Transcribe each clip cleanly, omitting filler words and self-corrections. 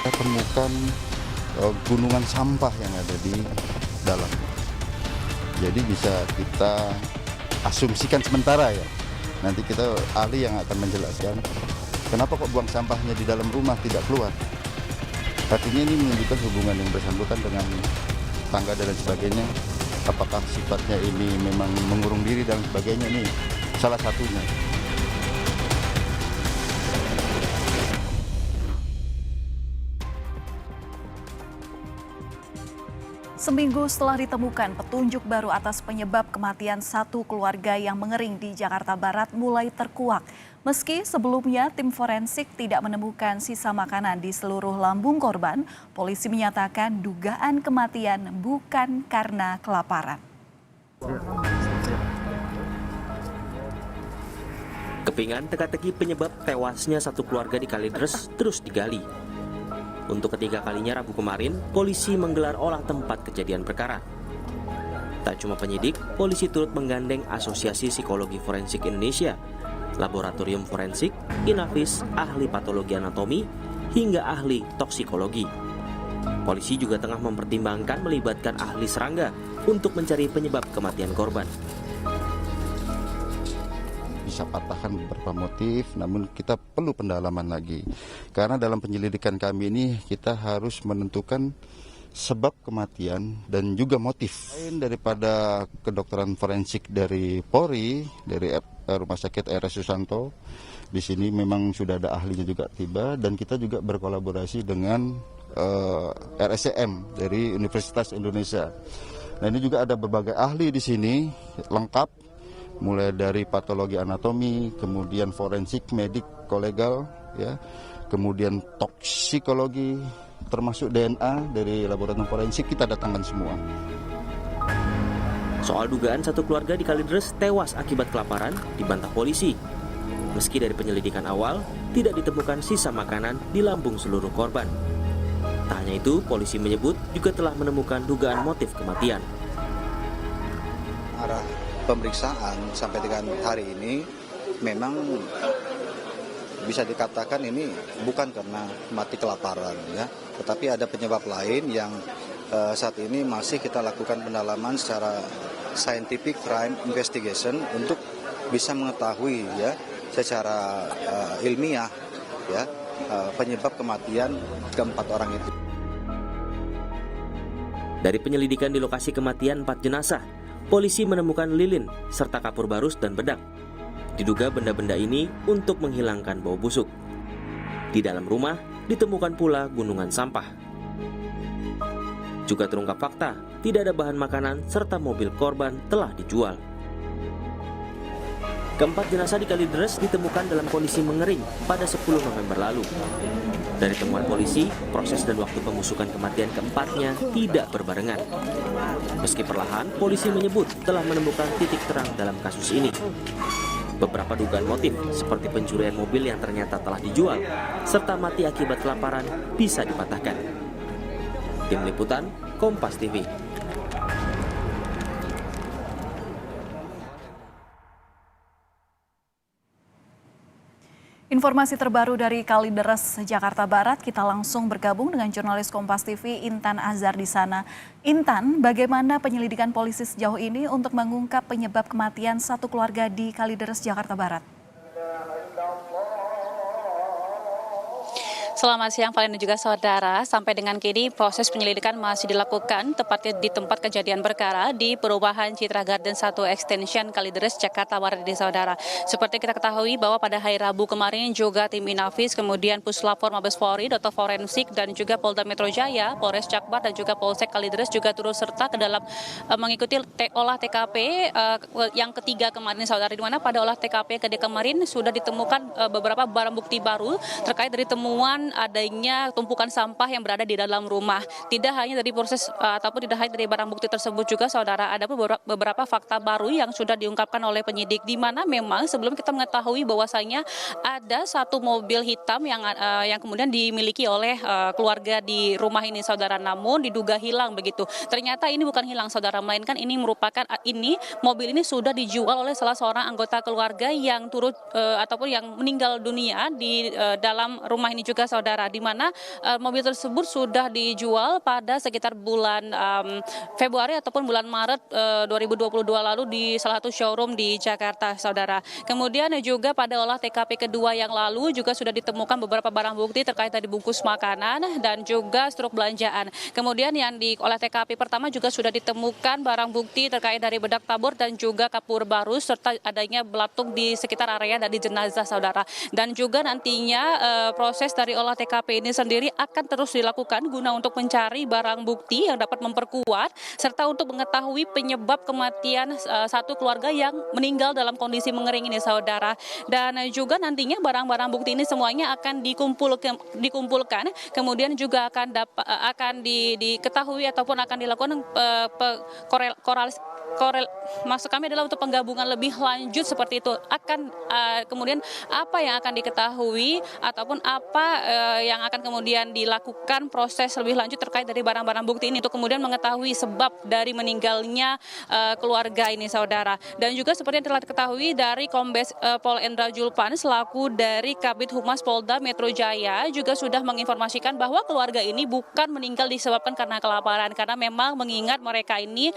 Kita temukan gunungan sampah yang ada di dalam. Jadi bisa kita asumsikan sementara ya. Nanti kita ahli yang akan menjelaskan kenapa kok buang sampahnya di dalam rumah tidak keluar. Artinya ini menunjukkan hubungan yang bersangkutan dengan tangga dan sebagainya. Apakah sifatnya ini memang mengurung diri dan sebagainya, ini salah satunya. Seminggu setelah ditemukan, petunjuk baru atas penyebab kematian satu keluarga yang mengering di Jakarta Barat mulai terkuak. Meski sebelumnya tim forensik tidak menemukan sisa makanan di seluruh lambung korban, polisi menyatakan dugaan kematian bukan karena kelaparan. Kepingan teka-teki penyebab tewasnya satu keluarga di Kalideres terus digali. Untuk ketiga kalinya Rabu kemarin, polisi menggelar olah tempat kejadian perkara. Tak cuma penyidik, polisi turut menggandeng Asosiasi Psikologi Forensik Indonesia, Laboratorium Forensik, Inavis, ahli patologi anatomi, hingga ahli toksikologi. Polisi juga tengah mempertimbangkan melibatkan ahli serangga untuk mencari penyebab kematian korban. Bisa patahkan beberapa motif, namun kita perlu pendalaman lagi. Karena dalam penyelidikan kami ini kita harus menentukan sebab kematian dan juga motif. Selain daripada kedokteran forensik dari Polri, dari Rumah Sakit RS Susanto, di sini memang sudah ada ahlinya juga tiba, dan kita juga berkolaborasi dengan RSCM dari Universitas Indonesia. Nah, ini juga ada berbagai ahli di sini lengkap, mulai dari patologi anatomi, kemudian forensik, medik, kolegal, ya, kemudian toksikologi, termasuk DNA dari laboratorium forensik kita datangkan semua. Soal dugaan satu keluarga di Kalideres tewas akibat kelaparan dibantah polisi. Meski dari penyelidikan awal tidak ditemukan sisa makanan di lambung seluruh korban. Tak hanya itu, polisi menyebut juga telah menemukan dugaan motif kematian. Arah pemeriksaan sampai dengan hari ini memang bisa dikatakan ini bukan karena mati kelaparan, ya, tetapi ada penyebab lain yang saat ini masih kita lakukan pendalaman secara scientific crime investigation untuk bisa mengetahui, ya, secara ilmiah, ya, penyebab kematian keempat orang itu. Dari penyelidikan di lokasi kematian 4 jenazah, polisi menemukan lilin serta kapur barus dan bedak. Diduga benda-benda ini untuk menghilangkan bau busuk. Di dalam rumah ditemukan pula gunungan sampah. Juga terungkap fakta, tidak ada bahan makanan serta mobil korban telah dijual. Keempat jenazah di Kalideres ditemukan dalam kondisi mengering pada 10 November lalu. Dari temuan polisi, proses dan waktu pembusukan kematian keempatnya tidak berbarengan. Meski perlahan, polisi menyebut telah menemukan titik terang dalam kasus ini. Beberapa dugaan motif seperti pencurian mobil yang ternyata telah dijual, serta mati akibat kelaparan bisa dipatahkan. Tim Liputan, Kompas TV. Informasi terbaru dari Kalideres, Jakarta Barat, kita langsung bergabung dengan jurnalis Kompas TV Intan Azhar di sana. Intan, bagaimana penyelidikan polisi sejauh ini untuk mengungkap penyebab kematian satu keluarga di Kalideres, Jakarta Barat? Selamat siang, Valen dan juga saudara. Sampai dengan kini proses penyelidikan masih dilakukan tepatnya di tempat kejadian perkara di perumahan Citra Garden 1 Extension Kalideres, Jakarta Barat di saudara. Seperti kita ketahui bahwa pada hari Rabu kemarin juga tim Inavis, kemudian Puslapor Mabes Polri, Dokter Forensik dan juga Polda Metro Jaya, Polres Jakbar dan juga Polsek Kalideres juga turut serta ke dalam mengikuti olah TKP yang ketiga kemarin saudara, di mana pada olah TKP ketiga kemarin sudah ditemukan beberapa barang bukti baru terkait dari temuan adanya tumpukan sampah yang berada di dalam rumah. Tidak hanya dari proses ataupun tidak hanya dari barang bukti tersebut juga saudara, ada beberapa fakta baru yang sudah diungkapkan oleh penyidik, di mana memang sebelum kita mengetahui bahwasanya ada satu mobil hitam yang kemudian dimiliki oleh keluarga di rumah ini saudara, namun diduga hilang begitu. Ternyata ini bukan hilang saudara, melainkan ini merupakan mobil ini sudah dijual oleh salah seorang anggota keluarga yang turut ataupun yang meninggal dunia di dalam rumah ini juga saudara. saudara, di mana mobil tersebut sudah dijual pada sekitar bulan Februari ataupun bulan Maret 2022 lalu di salah satu showroom di Jakarta, saudara. Kemudian juga pada olah TKP kedua yang lalu juga sudah ditemukan beberapa barang bukti terkait dari bungkus makanan dan juga struk belanjaan. Kemudian yang di olah TKP pertama juga sudah ditemukan barang bukti terkait dari bedak tabur dan juga kapur baru serta adanya belatung di sekitar area dari jenazah, saudara. Dan juga nantinya proses dari olah TKP ini sendiri akan terus dilakukan guna untuk mencari barang bukti yang dapat memperkuat serta untuk mengetahui penyebab kematian satu keluarga yang meninggal dalam kondisi mengering ini, saudara. Dan juga nantinya barang-barang bukti ini semuanya akan dikumpulkan, kemudian juga akan diketahui ataupun akan dilakukan maksud kami adalah untuk penggabungan lebih lanjut seperti itu. Kemudian apa yang akan diketahui ataupun apa yang akan kemudian dilakukan proses lebih lanjut terkait dari barang-barang bukti ini untuk kemudian mengetahui sebab dari meninggalnya keluarga ini, saudara. Dan juga seperti yang telah diketahui dari Kombes Pol Endra Julpan selaku dari Kabid Humas Polda Metro Jaya juga sudah menginformasikan bahwa keluarga ini bukan meninggal disebabkan karena kelaparan, karena memang mengingat mereka ini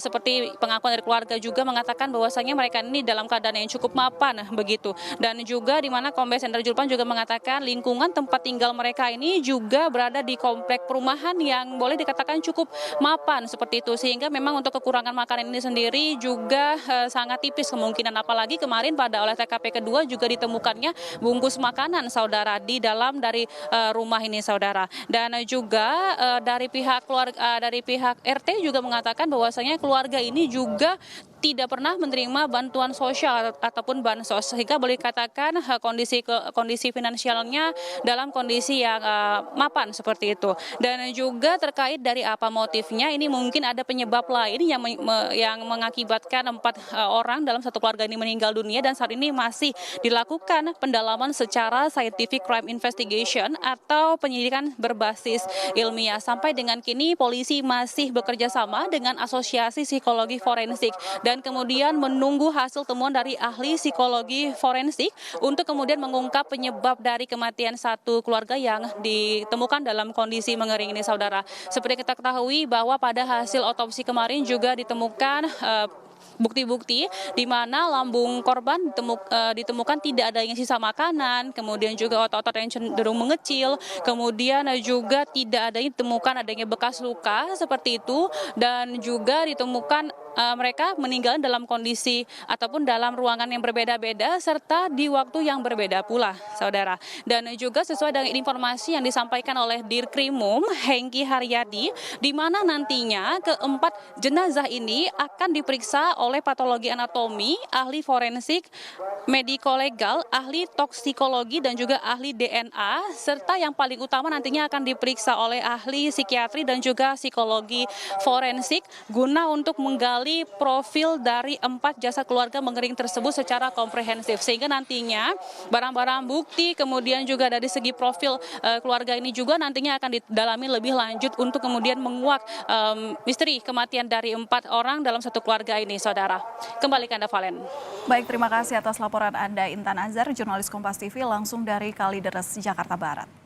seperti pengakuan dari keluarga juga mengatakan bahwasanya mereka ini dalam keadaan yang cukup mapan begitu. Dan juga di mana Kombes Endra Julpan juga mengatakan lingkungan tempat tinggal mereka ini juga berada di komplek perumahan yang boleh dikatakan cukup mapan seperti itu, sehingga memang untuk kekurangan makanan ini sendiri juga sangat tipis kemungkinan, apalagi kemarin pada olah TKP kedua juga ditemukannya bungkus makanan, saudara, di dalam dari rumah ini, saudara. Dan juga dari pihak RT juga mengatakan bahwasanya keluarga ini juga tidak pernah menerima bantuan sosial ataupun bansos, sehingga boleh dikatakan kondisi finansialnya dalam kondisi yang mapan seperti itu. Dan juga terkait dari apa motifnya, ini mungkin ada penyebab lain yang mengakibatkan 4 orang dalam satu keluarga ini meninggal dunia, dan saat ini masih dilakukan pendalaman secara scientific crime investigation atau penyidikan berbasis ilmiah. Sampai dengan kini polisi masih bekerja sama dengan Asosiasi Psikologi Forensik dan kemudian menunggu hasil temuan dari ahli psikologi forensik untuk kemudian mengungkap penyebab dari kematian satu keluarga yang ditemukan dalam kondisi mengering ini, saudara. Seperti kita ketahui bahwa pada hasil otopsi kemarin juga ditemukan bukti-bukti di mana lambung korban ditemukan tidak adanya sisa makanan, kemudian juga otot-otot yang cenderung mengecil, kemudian juga tidak ditemukan adanya bekas luka seperti itu, dan juga ditemukan mereka meninggal dalam kondisi ataupun dalam ruangan yang berbeda-beda serta di waktu yang berbeda pula, saudara. Dan juga sesuai dengan informasi yang disampaikan oleh Dirkrimum Hengki Haryadi, di mana nantinya keempat jenazah ini akan diperiksa oleh patologi anatomi, ahli forensik, mediko-legal, ahli toksikologi dan juga ahli DNA, serta yang paling utama nantinya akan diperiksa oleh ahli psikiatri dan juga psikologi forensik guna untuk menggali profil dari 4 jasad keluarga mengering tersebut secara komprehensif, sehingga nantinya barang-barang bukti kemudian juga dari segi profil keluarga ini juga nantinya akan didalami lebih lanjut untuk kemudian menguak misteri kematian dari 4 orang dalam satu keluarga ini, saudara. Kembali ke Anda, Valen. Baik, terima kasih atas laporan Anda, Intan Azhar, jurnalis Kompas TV langsung dari Kalideres, Jakarta Barat.